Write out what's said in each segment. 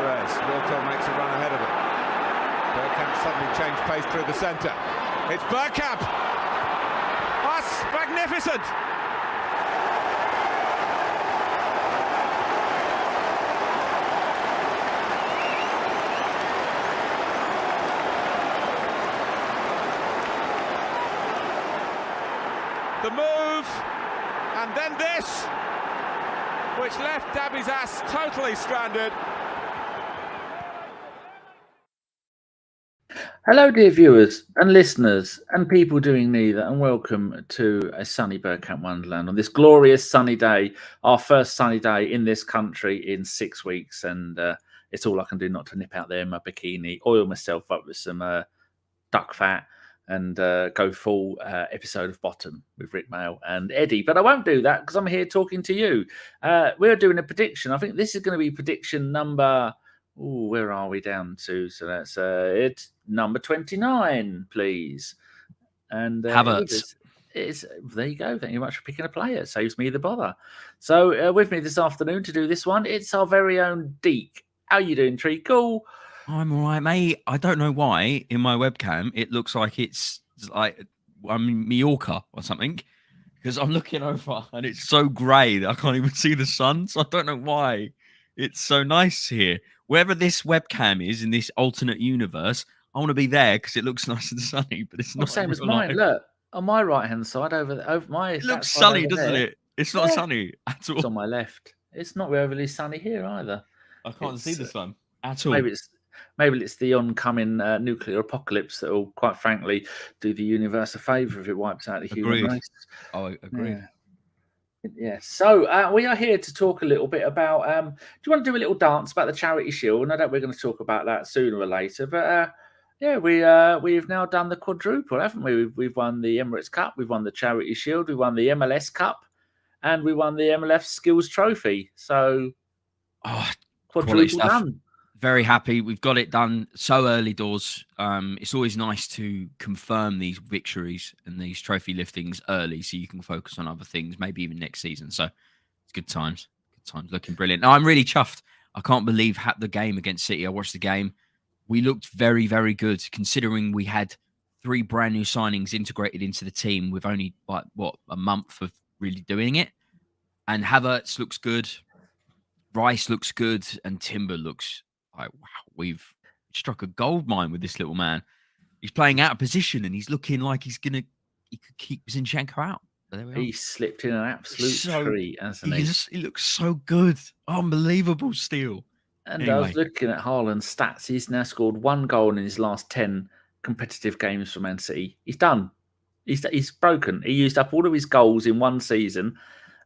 Perez. Wilco makes a run ahead of him. Bergkamp suddenly changed pace through the centre. It's Bergkamp! That's magnificent! The move, and then this, which left Dabby's ass totally stranded. Hello, dear viewers and listeners and people doing neither, and welcome to a sunny Bergkamp Wonderland on this glorious sunny day, our first sunny day in this country in 6 weeks, and it's all I can do not to nip out there in my bikini, oil myself up with some duck fat, and go full episode of Bottom with Rick Mail and Eddie. But I won't do that because I'm here talking to you. We're doing a prediction. I think this is going to be prediction number... Ooh, where are we down to? So that's it's number 29, please. And Havertz. It's there you go. Thank you much for picking a player. It saves me the bother. So with me this afternoon to do this one, it's our very own Deac. How you doing, Treacle? I'm all right, mate. I don't know why in my webcam it looks like it's like I'm in Mallorca or something, because I'm looking over and it's so grey that I can't even see the sun. So I don't know why it's so nice here. Wherever this webcam is in this alternate universe, I want to be there because it looks nice and sunny. But it's not same as mine. Look on my right hand side over my. It looks sunny, doesn't it? It's not sunny at all. It's on my left. It's not overly sunny here either. I can't see the sun at all. Maybe it's the oncoming nuclear apocalypse that will, quite frankly, do the universe a favour if it wipes out the human race. Oh, I agree. Yeah. So we are here to talk a little bit about. Do you want to do a little dance about the Charity Shield? And I know we're going to talk about that sooner or later. But we've now done the quadruple, haven't we? We've won the Emirates Cup, we've won the Charity Shield, we won the MLS Cup, and we won the MLF Skills Trophy. So, quadruple done. Very happy. We've got it done so early doors. It's always nice to confirm these victories and these trophy liftings early so you can focus on other things, maybe even next season. So it's good times. Good times. Looking brilliant. Now, I'm really chuffed. I can't believe the game against City. I watched the game. We looked very, very good considering we had 3 brand new signings integrated into the team with only, a month of really doing it. And Havertz looks good. Rice looks good. And Timber looks... wow, we've struck a gold mine with this little man. He's playing out of position and he's looking like he could keep Zinchenko out. But there we are. He slipped in an absolute treat, hasn't he? He looks so good. Unbelievable steal. And anyway. I was looking at Haaland's stats. He's now scored 1 goal in his last 10 competitive games for Man City. He's done. He's broken. He used up all of his goals in one season.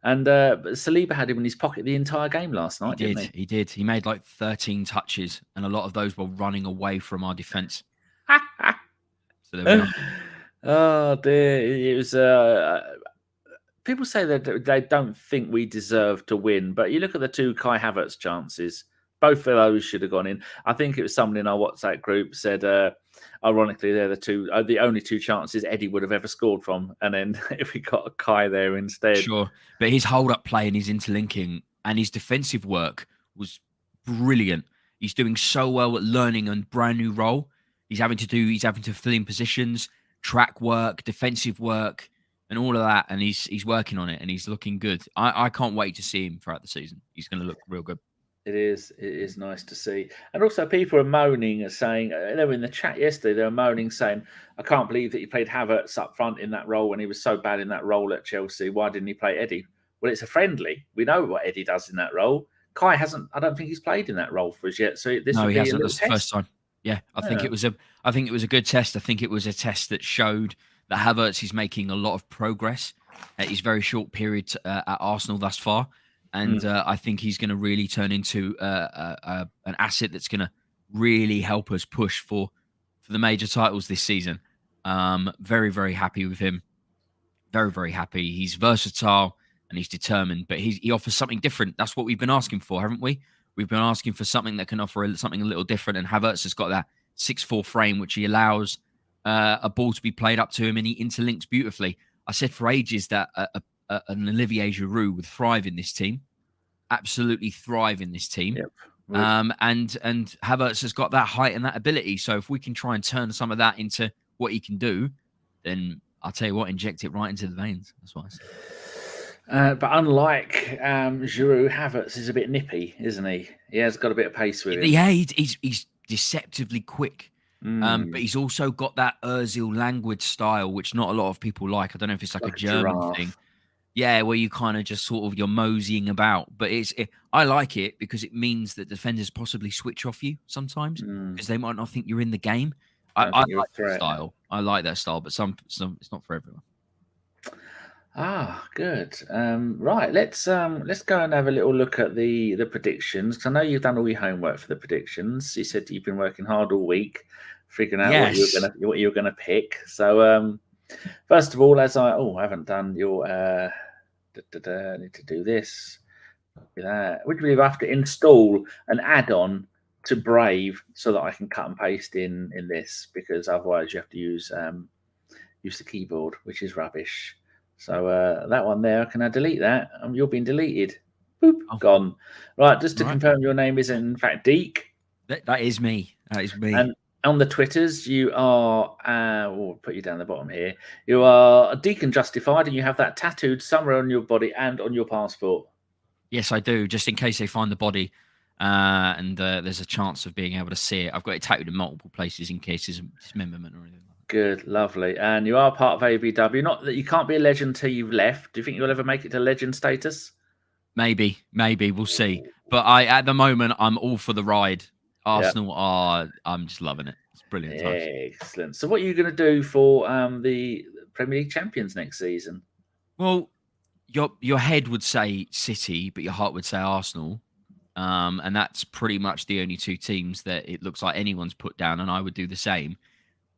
And Saliba had him in his pocket the entire game last night, didn't he? He did. He made like 13 touches, and a lot of those were running away from our defence. So there we are. Oh, dear. It was... people say that they don't think we deserve to win, but you look at the 2 Kai Havertz chances. Both of those should have gone in. I think it was someone in our WhatsApp group said, ironically, they're the only 2 chances Eddie would have ever scored from. And then if we got a Kai there instead. Sure. But his hold-up play and his interlinking and his defensive work was brilliant. He's doing so well at learning a brand new role. He's having to fill in positions, track work, defensive work, and all of that. And he's working on it and he's looking good. I can't wait to see him throughout the season. He's going to look real good. It is nice to see. And also people are moaning and saying, they were in the chat yesterday, they were moaning saying, I can't believe that he played Havertz up front in that role when he was so bad in that role at Chelsea. Why didn't he play Eddie? Well, it's a friendly. We know what Eddie does in that role. Kai hasn't, I don't think he's played in that role for us yet. So he hasn't. That's the first time. Yeah, I think it was a good test. I think it was a test that showed that Havertz is making a lot of progress at his very short period at Arsenal thus far. And I think he's going to really turn into an asset that's going to really help us push for the major titles this season. Very, very happy with him. Very, very happy. He's versatile and he's determined, but he offers something different. That's what we've been asking for, haven't we? We've been asking for something that can offer something a little different. And Havertz has got that 6'4" frame, which he allows a ball to be played up to him, and he interlinks beautifully. I said for ages that an Olivier Giroud would thrive in this team. Absolutely thrive in this team. Yep. And Havertz has got that height and that ability. So if we can try and turn some of that into what he can do, then I'll tell you what, inject it right into the veins. That's what I say. But unlike Giroud, Havertz is a bit nippy, isn't he? He has got a bit of pace with him. Yeah, he's deceptively quick. But he's also got that Ozil language style, which not a lot of people like. I don't know if it's like a German giraffe thing. Yeah, where you kind of just sort of you're moseying about. But I like it because it means that defenders possibly switch off you sometimes because they might not think you're in the game. I like that style. I like that style, but some it's not for everyone. Ah, good. Right, let's go and have a little look at the predictions. Because I know you've done all your homework for the predictions. You said you've been working hard all week, figuring out what you're gonna pick. So first of all, I haven't done your I need to do this. Would you have to install an add-on to Brave so that I can cut and paste in this? Because otherwise you have to use the keyboard, which is rubbish. So that one there, can I delete that? You're being deleted. Boop, gone. Right, just to confirm, your name is in fact Deac. That is me. That is me. And on the Twitters, you are, we'll put you down the bottom here. You are Deacon Justified, and you have that tattooed somewhere on your body and on your passport. Yes, I do, just in case they find the body and there's a chance of being able to see it. I've got it tattooed in multiple places in case there's a dismemberment or anything. Good, lovely. And you are part of ABW. Not that you can't be a legend till you've left. Do you think you'll ever make it to legend status? Maybe. We'll see. But at the moment, I'm all for the ride. Arsenal I'm just loving it. It's brilliant times. Excellent. So what are you going to do for the Premier League champions next season? Well, your head would say City, but your heart would say Arsenal. And that's pretty much the only two teams that it looks like anyone's put down, and I would do the same.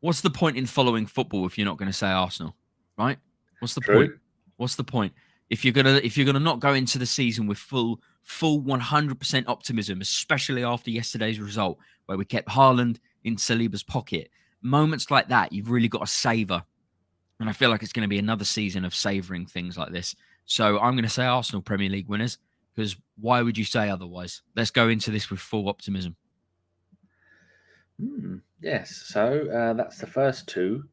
What's the point in following football if you're not going to say Arsenal, right? What's the point? What's the point? If you're gonna not go into the season with full 100% optimism, especially after yesterday's result where we kept Haaland in Saliba's pocket, moments like that you've really got to savor. And I feel like it's going to be another season of savoring things like this. So I'm going to say Arsenal Premier League winners, because why would you say otherwise? Let's go into this with full optimism. Yes, so that's the first two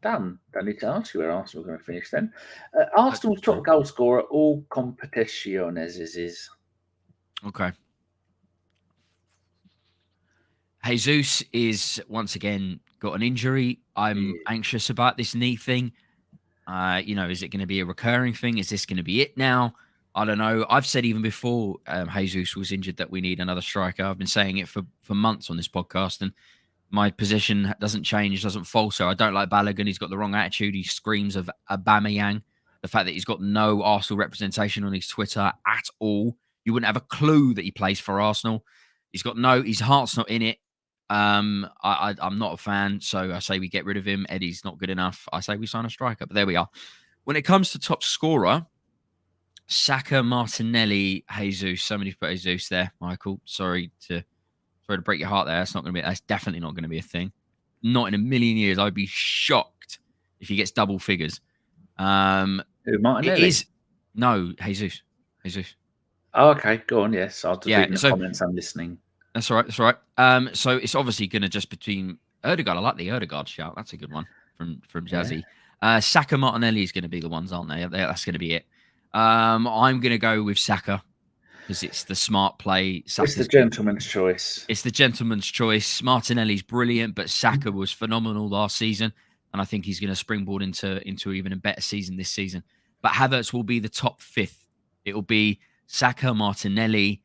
done. Don't need to ask you where Arsenal are going to finish then. Arsenal's top goal scorer all competitions is. Okay. Jesus is once again got an injury. I'm anxious about this knee thing. Is it going to be a recurring thing? Is this going to be it now? I don't know. I've said even before Jesus was injured that we need another striker. I've been saying it for months on this podcast, and my position doesn't change, doesn't falter. I don't like Balogun. He's got the wrong attitude. He screams of Aubameyang. The fact that he's got no Arsenal representation on his Twitter at all. You wouldn't have a clue that he plays for Arsenal. His heart's not in it. I'm not a fan, so I say we get rid of him. Eddie's not good enough. I say we sign a striker, but there we are. When it comes to top scorer, Saka, Martinelli, Jesus. Somebody's put Jesus there, Michael. Sorry to break your heart there. That's definitely not going to be a thing. Not in a million years. I'd be shocked if he gets double figures. Martinelli? It is no Jesus. Oh, okay, go on. Yes, I'll just read the comments. I'm listening. That's all right. That's all right. So it's obviously going to just between Ødegaard. I like the Ødegaard shout. That's a good one from Jazzy. Yeah. Saka, Martinelli is going to be the ones, aren't they? That's going to be it. I'm going to go with Saka because it's the smart play. It's the gentleman's choice. It's the gentleman's choice. Martinelli's brilliant, but Saka was phenomenal last season, and I think he's going to springboard into even a better season this season. But Havertz will be the top fifth. It will be Saka, Martinelli,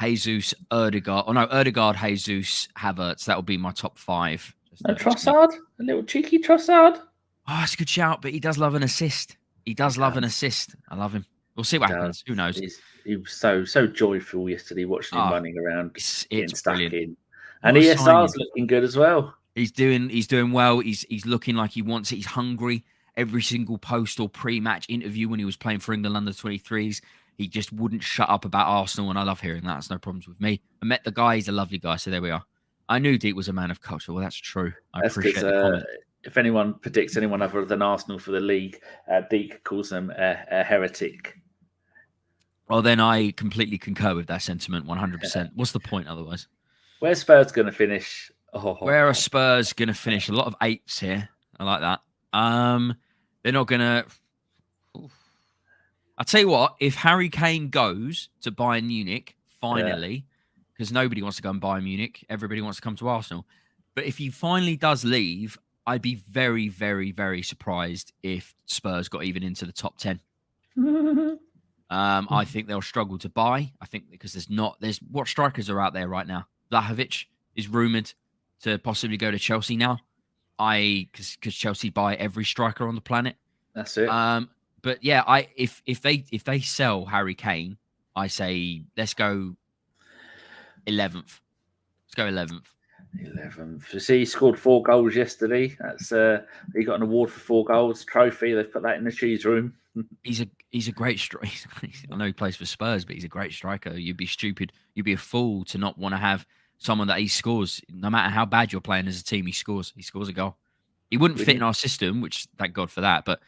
Jesus, Ødegaard. Oh no, Ødegaard, Jesus, Havertz. That will be my top five. No Trossard? A little cheeky Trossard? Oh, that's a good shout, but he does love an assist. He does love an assist. I love him. We'll see what happens. Who knows? He was so joyful yesterday watching him running around. It's stuck brilliant. In. And ESR's looking good as well. He's doing well. He's looking like he wants it. He's hungry. Every single post or pre-match interview when he was playing for England under 23s, he just wouldn't shut up about Arsenal, and I love hearing that. That's no problems with me. I met the guy. He's a lovely guy, so there we are. I knew Deac was a man of culture. Well, that's true. I appreciate the comment. If anyone predicts anyone other than Arsenal for the league, Deac calls them a heretic. Well, then I completely concur with that sentiment, 100%. What's the point otherwise? Where's Spurs going to finish? Where are Spurs going to finish? A lot of 8s here. I like that. They're not going to. I'll tell you what, if Harry Kane goes to Bayern Munich, finally, because nobody wants to go and Bayern Munich, everybody wants to come to Arsenal. But if he finally does leave, I'd be very, very, very surprised if Spurs got even into the top 10. I think they'll struggle to buy. I think because there's what strikers are out there right now. Vlahovic is rumoured to possibly go to Chelsea now. Because Chelsea buy every striker on the planet. That's it. But yeah, if they sell Harry Kane, I say let's go 11th. Let's go 11th. 11th. You see, he scored 4 goals yesterday. That's he got an award for 4 goals, trophy. They've put that in the cheese room. He's a great striker. I know he plays for Spurs, but he's a great striker. You'd be stupid. You'd be a fool to not want to have someone that he scores. No matter how bad you're playing as a team, he scores. He scores a goal. He wouldn't fit in our system, which thank God for that. But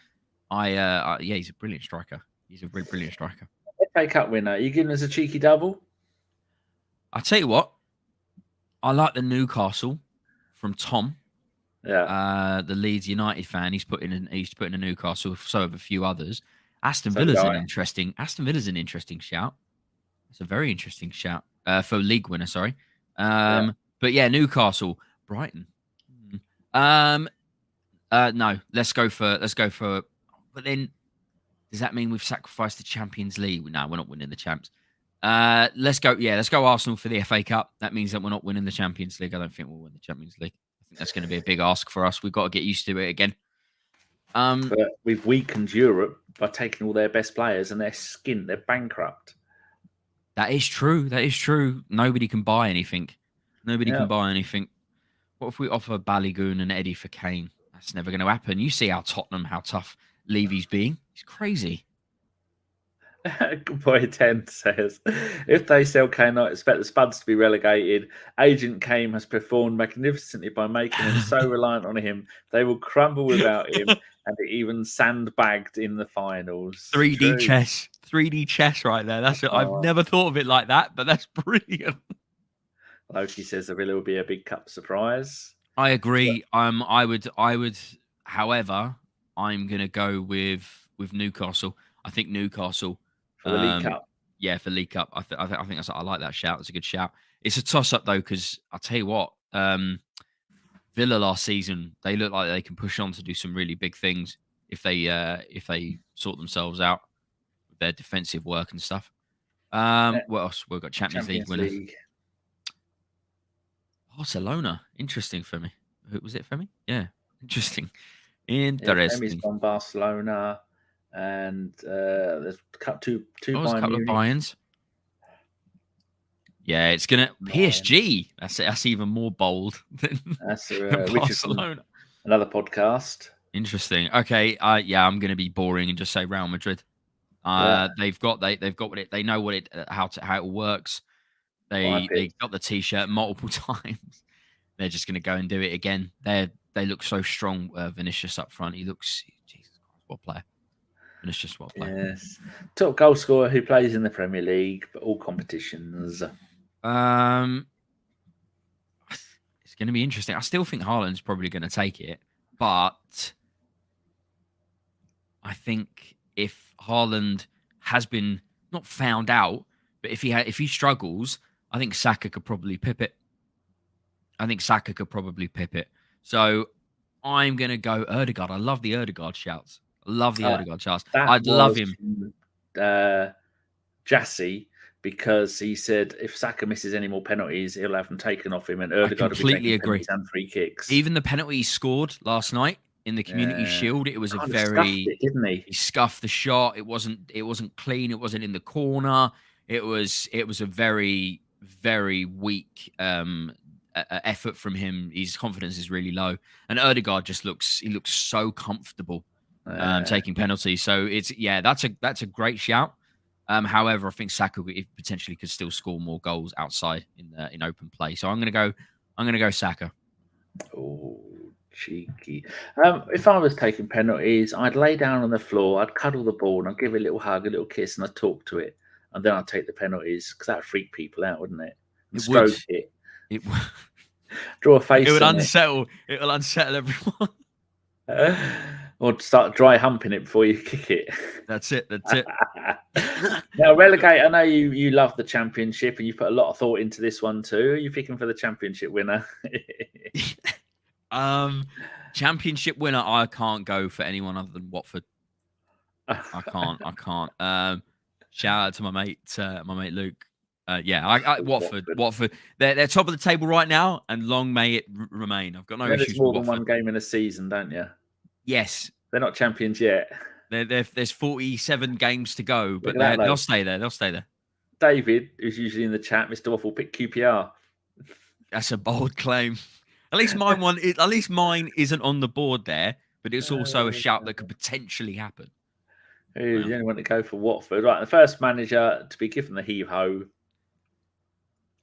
yeah, he's a brilliant striker. He's a brilliant striker. FA Cup winner. Are you giving us a cheeky double? I'll tell you what. I like the Newcastle from Tom. Yeah. The Leeds United fan. He's put in a Newcastle. So have a few others. Aston Villa's an interesting shout. It's a very interesting shout for league winner. Sorry. But yeah, Newcastle, Brighton. No, let's go for. But then, does that mean we've sacrificed the Champions League? No, we're not winning the champs. Let's go. Yeah, let's go Arsenal for the FA Cup. That means that we're not winning the Champions League. I don't think we'll win the Champions League. I think that's going to be a big ask for us. We've got to get used to it again. But we've weakened Europe by taking all their best players and they're bankrupt. That is true. Nobody can buy anything. Can buy anything. What if we offer Balogun and Eddie for Kane? That's never going to happen. You see how tough Levy's being. He's crazy. Good boy 10 says, if they sell Kane, I expect the Spuds to be relegated. Agent Kane has performed magnificently by making them so reliant on him. They will crumble without him and even sandbagged in the finals. 3D chess right there. That's it. I've never thought of it like that, but that's brilliant. Loki says the Villa will be a big cup surprise. I agree. I would. However, I'm gonna go with Newcastle. I think Newcastle for the League Cup. Yeah, for League Cup. I think I like that shout. It's a good shout. It's a toss up though, because I'll tell you what, Villa last season, they look like they can push on to do some really big things if they sort themselves out with their defensive work and stuff. What else? We've got Champions League winners. Barcelona. Interesting for me. Was it for me? Yeah. Interesting. Femi's gone Barcelona, and there's two a couple of Bayerns. Yeah, it's gonna PSG. That's even more bold than Barcelona. Another podcast. Interesting. Okay. Yeah, I'm gonna be boring and just say Real Madrid. They've got what it. They know what it how it works. They got the T-shirt multiple times. They're just going to go and do it again. They look so strong. Vinicius up front. He looks, Jesus Christ, what a player. Vinicius, what a player. Yes. Top goal scorer who plays in the Premier League, but all competitions. It's going to be interesting. I still think Haaland's probably going to take it, but I think if Haaland has been not found out, but if he struggles, I think Saka could probably pip it. So I'm going to go Ødegaard. I love the Ødegaard shouts. I'd love him. Jassy, because he said if Saka misses any more penalties, he'll have them taken off him, and Ødegaard completely will be taking and free kicks. Even the penalty he scored last night in the Community Shield, it was didn't he? He scuffed the shot. It wasn't clean. It wasn't in the corner. It was a very, very weak effort from him. His confidence is really low, and Ødegaard just looks so comfortable taking penalties. So that's a great shout. However, I think Saka potentially could still score more goals outside in open play. So I'm gonna go Saka. Oh, cheeky. If I was taking penalties, I'd lay down on the floor, I'd cuddle the ball, and I'd give it a little hug, a little kiss, and I'd talk to it. and then I'd take the penalties because that would freak people out, wouldn't it? It Stroke would. it. It would. Draw a face. It would on unsettle. It will unsettle everyone. Or start dry humping it before you kick it. That's it. That's it. Now, relegate. I know you love the championship and you put a lot of thought into this one too. Who are you picking for the championship winner? Championship winner. I can't go for anyone other than Watford. I can't. Shout out to my mate Luke. Watford. Watford. They're top of the table right now, and long may it remain. I've got no issues. There's more than one game in a season, don't you? Yes. They're not champions yet. There's 47 games to go, but they'll stay there. They'll stay there. David, who's usually in the chat, Mr. Waffle, pick QPR. That's a bold claim. At least mine isn't on the board there, but it's also a shout that could potentially happen. Who's the only one to go for Watford? Right, the first manager to be given the heave-ho.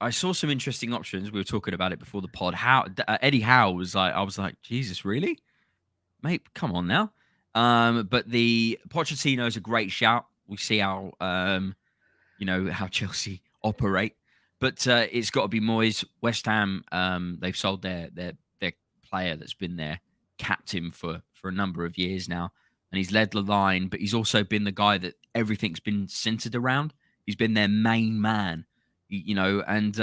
I saw some interesting options. We were talking about it before the pod. Eddie Howe was like, I was like, Jesus, really? Mate, come on now. But the Pochettino is a great shout. We see how how Chelsea operate. But it's got to be Moyes. West Ham, they've sold their player that's been their captain for a number of years now. And he's led the line, but he's also been the guy that everything's been centered around. He's been their main man, and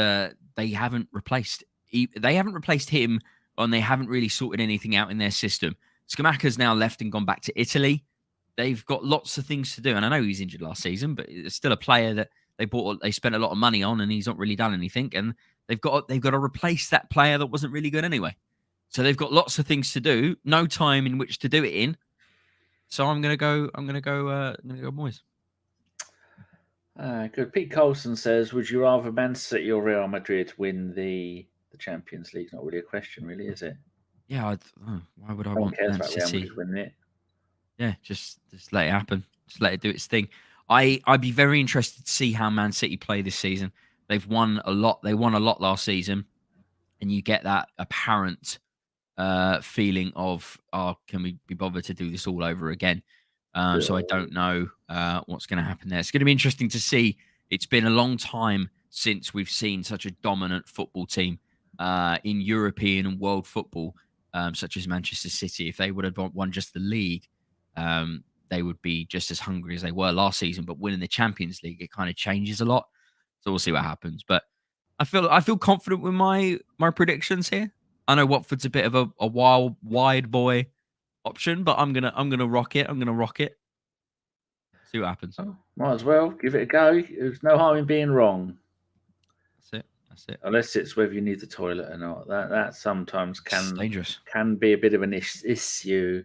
they haven't replaced him, and they haven't really sorted anything out in their system. Scamacca's now left and gone back to Italy. They've got lots of things to do, and I know he's injured last season, but it's still a player that they spent a lot of money on, and he's not really done anything. And they've got to replace that player that wasn't really good anyway. So they've got lots of things to do, no time in which to do it in. So I'm gonna go Moyes. Good. Pete Colson says, "Would you rather Man City or Real Madrid win the Champions League?" Not really a question, really, is it? Yeah. Why would I want Man City winning it? Yeah, just let it happen. Just let it do its thing. I'd be very interested to see how Man City play this season. They've won a lot. They won a lot last season, and you get that apparent feeling of, can we be bothered to do this all over again? So I don't know what's going to happen there. It's going to be interesting to see. It's been a long time since we've seen such a dominant football team in European and world football, such as Manchester City. If they would have won just the league, they would be just as hungry as they were last season. But winning the Champions League, it kind of changes a lot. So we'll see what happens. But I feel confident with my predictions here. I know Watford's a bit of a wide boy option, but I'm gonna rock it. See what happens. Oh, might as well give it a go. There's no harm in being wrong. That's it. Unless it's whether you need the toilet or not. That sometimes dangerous. Can be a bit of an issue.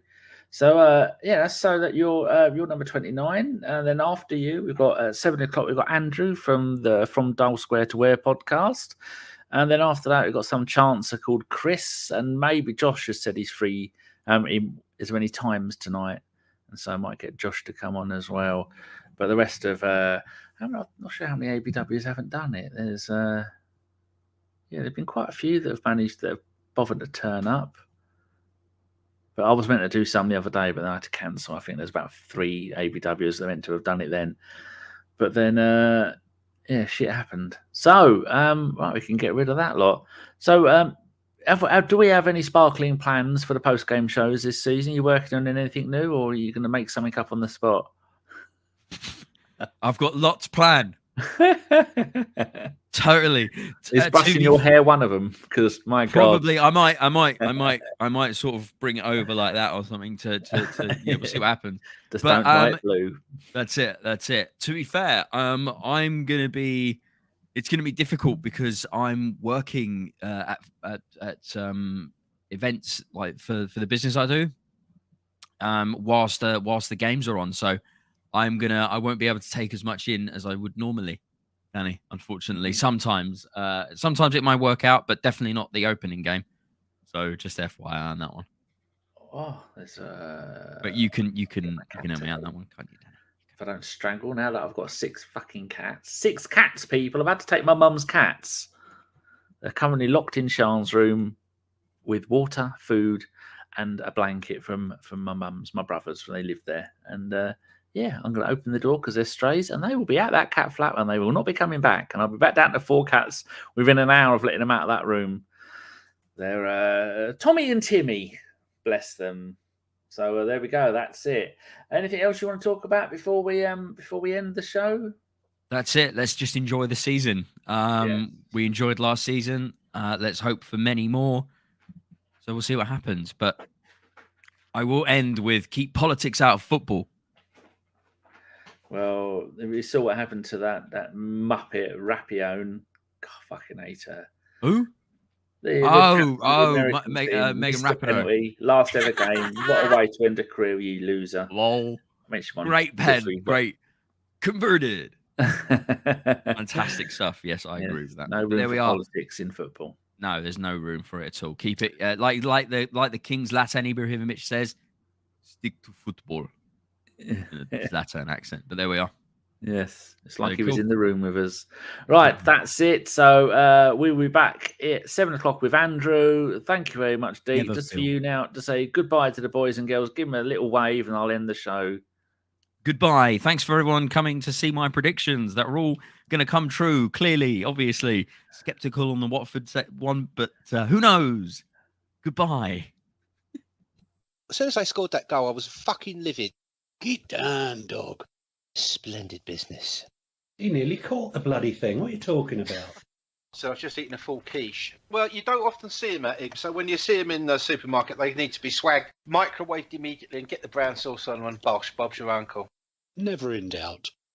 So that's so that you're number 29, and then after you we've got at 7 o'clock we've got Andrew from Dull Square to Where podcast. And then after that, we've got some chancer called Chris, and maybe Josh has said he's free as many times tonight. And so I might get Josh to come on as well. But the rest of, I'm not sure how many ABWs haven't done it. There's, there have been quite a few that have bothered to turn up. But I was meant to do some the other day, but then I had to cancel. I think there's about 3 ABWs that are meant to have done it then. But then, shit happened. So, right, we can get rid of that lot. So, do we have any sparkling plans for the post-game shows this season? Are you working on anything new, or are you going to make something up on the spot? I've got lots planned. Totally. Is brushing your hair one of them? Because my probably, God, I might sort of bring it over like that or something to we'll see what happens. Just don't dye it blue. That's it. To be fair, it's gonna be difficult because I'm working at events like for the business I do, whilst the games are on. So I won't be able to take as much in as I would normally, Danny. Unfortunately, sometimes it might work out, but definitely not the opening game. So just FYI on that one. Oh, there's But you can help me out on that one, can't you, Danny? If I don't strangle now that I've got 6 fucking cats. 6 cats, people. I've had to take my mum's cats. They're currently locked in Sean's room with water, food, and a blanket from my brother's when they lived there. And yeah, I'm going to open the door because they're strays and they will be at that cat flap and they will not be coming back. And I'll be back down to 4 cats within an hour of letting them out of that room. They're Tommy and Timmy, bless them. So there we go. That's it. Anything else you want to talk about before we end the show? That's it. Let's just enjoy the season. We enjoyed last season. Let's hope for many more. So we'll see what happens. But I will end with keep politics out of football. Well, we saw what happened to that Muppet Rappione. God, fucking hate her. Who? Megan Rapinoe. Last ever game. What a way to end a career, you loser. Lol. Great pen. Great. Converted. Fantastic stuff. Yes, I agree with that. No room for politics in football. No, there's no room for it at all. Keep it like the King's Zlatan Ibrahimovic says, stick to football. Zlatan accent, but there we are. Yes, it's like he was in the room with us. Right, that's it. So we'll be back at 7 o'clock with Andrew. Thank you very much, Deac. Just for you now to say goodbye to the boys and girls. Give them a little wave and I'll end the show. Goodbye. Thanks for everyone coming to see my predictions that are all going to come true. Clearly, obviously, skeptical on the Watford one, but who knows? Goodbye. As soon as I scored that goal, I was fucking livid. Get down, dog. Splendid business. He nearly caught the bloody thing. What are you talking about? So I was just eating a full quiche. Well, you don't often see them at Ibs, so when you see them in the supermarket, they need to be swagged, microwaved immediately, and get the brown sauce on and bosh, Bob's your uncle. Never in doubt.